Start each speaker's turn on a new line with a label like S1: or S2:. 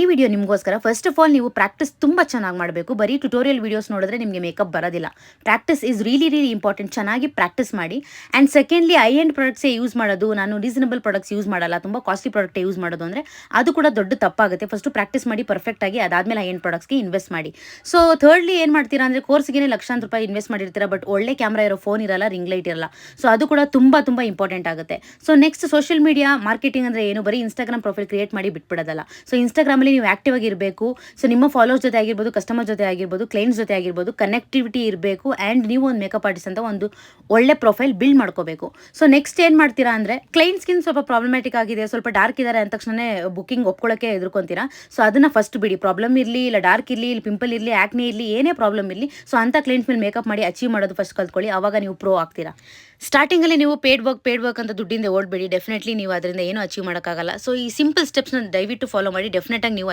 S1: ಈ ವಿಡಿಯೋ ನಿಮಗೋಸ್ಕರ first of all ನೀವು ಪ್ರಾಕ್ಟೀಸ್ ತುಂಬ ಚೆನ್ನಾಗಿ ಮಾಡಬೇಕು. ಬರೀ ಟ್ಯುಟೋರಿಯಲ್ ವಿಡಿಯೋಸ್ ನೋಡಿದ್ರೆ ನಿಮಗೆ ಮೇಕಪ್ ಬರೋದಿಲ್ಲ. Practice is really important. ಚೆನ್ನಾಗಿ ಪ್ರಾಕ್ಟೀಸ್ ಮಾಡಿ. ಆ್ಯಂಡ್ ಸೆಕೆಂಡ್ಲಿ ಐ ಎಂಡ್ ಪ್ರಾಡಕ್ಟ್ಸೇ ಯೂಸ್ ಮಾಡೋದು, ನಾನು ರೀಸನಬಲ್ ಪ್ರಾಡಕ್ಟ್ಸ್ ಯೂಸ್ ಮಾಡಲ್ಲ, ತುಂಬ ಕಾಸ್ಟ್ಲಿ ಪ್ರಾಡಕ್ಟೇ ಯೂಸ್ ಮಾಡೋದು ಅಂದರೆ ಅದು ಕೂಡ ದೊಡ್ಡ ತಪ್ಪಾಗುತ್ತೆ. ಫಸ್ಟು ಪ್ರಾಕ್ಟೀಸ್ ಮಾಡಿ ಪರ್ಫೆಕ್ಟಾಗಿ, ಅದಾದಮೇಲೆ ಐ ಎಂಡ್ ಪ್ರಾಡಕ್ಟ್ಸ್ಗೆ ಇನ್ವೆಸ್ಟ್ ಮಾಡಿ. ಸೊ ಥರ್ಡ್ಲಿ ಏನು ಮಾಡ್ತೀರಾ ಅಂದರೆ ಕೋರ್ಸ್ಗೆ ಲಕ್ಷಾಂತರ ರೂಪಾಯಿ ಇನ್ವೆಸ್ಟ್ ಮಾಡಿರ್ತೀರಾ, ಬಟ್ ಒಳ್ಳೆ ಕ್ಯಾಮ್ರಾ ಇರೋ ಫೋನ್ ಇರಲ್ಲ, ರಿಂಗ್ ಲೈಟ್ ಇರಲ್ಲ. ಸೊ ಅದು ಕೂಡ ತುಂಬ ಇಂಪಾರ್ಟೆಂಟ್ ಆಗುತ್ತೆ. So next social media marketing ಅಂದರೆ ಏನು, ಬರೀ ಇನ್ಸ್ಟಾಗ್ರಾಮ್ ಪ್ರೊಫೈಲ್ ಕ್ರಿಯೇಟ್ ಮಾಡಿ ಬಿಟ್ಬಿಡೋದಲ್ಲ. ಸೊ ಇನ್ಸ್ಟಾಗ್ರಾಮಲ್ಲಿ ನೀವು ಆಕ್ಟಿವ್ ಆಗಿರಬೇಕು. ಸೊ ನಿಮ್ಮ ಫಾಲೋವರ್ಸ್ ಜೊತೆ ಆಗಿರ್ಬೋದು, ಕಸ್ಟಮರ್ ಜೊತೆ ಆಗಿರ್ಬೋದು, ಕ್ಲೈಂಟ್ಸ್ ಜೊತೆ ಆಗಿರ್ಬೋದು, ಕನೆಕ್ಟಿವಿಟಿ ಇರಬೇಕು. ಆ್ಯಂಡ್ ನೀವು ಒಂದು ಮೇಕಪ್ ಆರ್ಟಿಸ್ಟ್ ಅಂತ ಒಂದು ಒಳ್ಳೆ ಪ್ರೊಫೈಲ್ ಬಿಲ್ಡ್ ಮಾಡ್ಕೋಬೇಕು. ಸೊ ನೆಕ್ಸ್ಟ್ ಏನು ಮಾಡ್ತೀರಾ ಅಂದರೆ ಕ್ಲೈಂಟ್ ಸ್ಕಿನ್ ಸ್ವಲ್ಪ ಪ್ರಾಬ್ಲಮ್ಯಾಟಿಕ್ ಆಗಿದೆ, ಸ್ವಲ್ಪ ಡಾರ್ಕ್ ಇದ್ದಾರೆ ಅಂದ ತಕ್ಷಣ ಬುಕ್ಕಿಂಗ್ ಒಪ್ಕೊಳ್ಳೋಕ್ಕೆ ಎದುರ್ಕೊಂತೀರಾ. ಸೊ ಅದನ್ನು ಫಸ್ಟ್ ಬಿಡಿ. ಪ್ರಾಬ್ಲಮ್ ಇರಲಿ, ಇಲ್ಲ ಡಾರ್ಕ್ ಇರಲಿ, ಇಲ್ಲ ಪಿಂಪಲ್ ಇರಲಿ, ಆ್ಯಕ್ನೆ ಇರಲಿ, ಏನೇ ಪ್ರಾಬ್ಲಮ್ ಇರಲಿ, ಸೊ ಅಂಥ ಕ್ಲೈಂಟ್ಸ್ ಮೇಲೆ ಮೇಕಪ್ ಮಾಡಿ ಅಚೀವ್ ಮಾಡೋದು ಫಸ್ಟ್ ಕಲ್ತ್ಕೊಳ್ಳಿ. ಆವಾಗ ನೀವು ಪ್ರೋ ಆಗ್ತೀರಾ. ಸ್ಟಾರ್ಟಿಂಗಲ್ಲಿ ನೀವು ಪೇಡ್ ವರ್ಕ್ ಅಂತ ದುಡ್ಡಿಂದ ಓಡಬೇಡಿ. ಡೆಫಿನೆಟ್ಲಿ ನೀವು ಅದರಿಂದ ಏನೂ ಅಚೀವ್ ಮಾಡೋಕ್ಕಾಗಲ್ಲ. ಸೊ ಈ ಸಿಂಪಲ್ ಸ್ಟೆಪ್ಸ್ನ ದಯವಿಟ್ಟು ಫಾಲೋ ಮಾಡಿ. ಡೆಫಿನೆಟಾಗಿ ನೀವು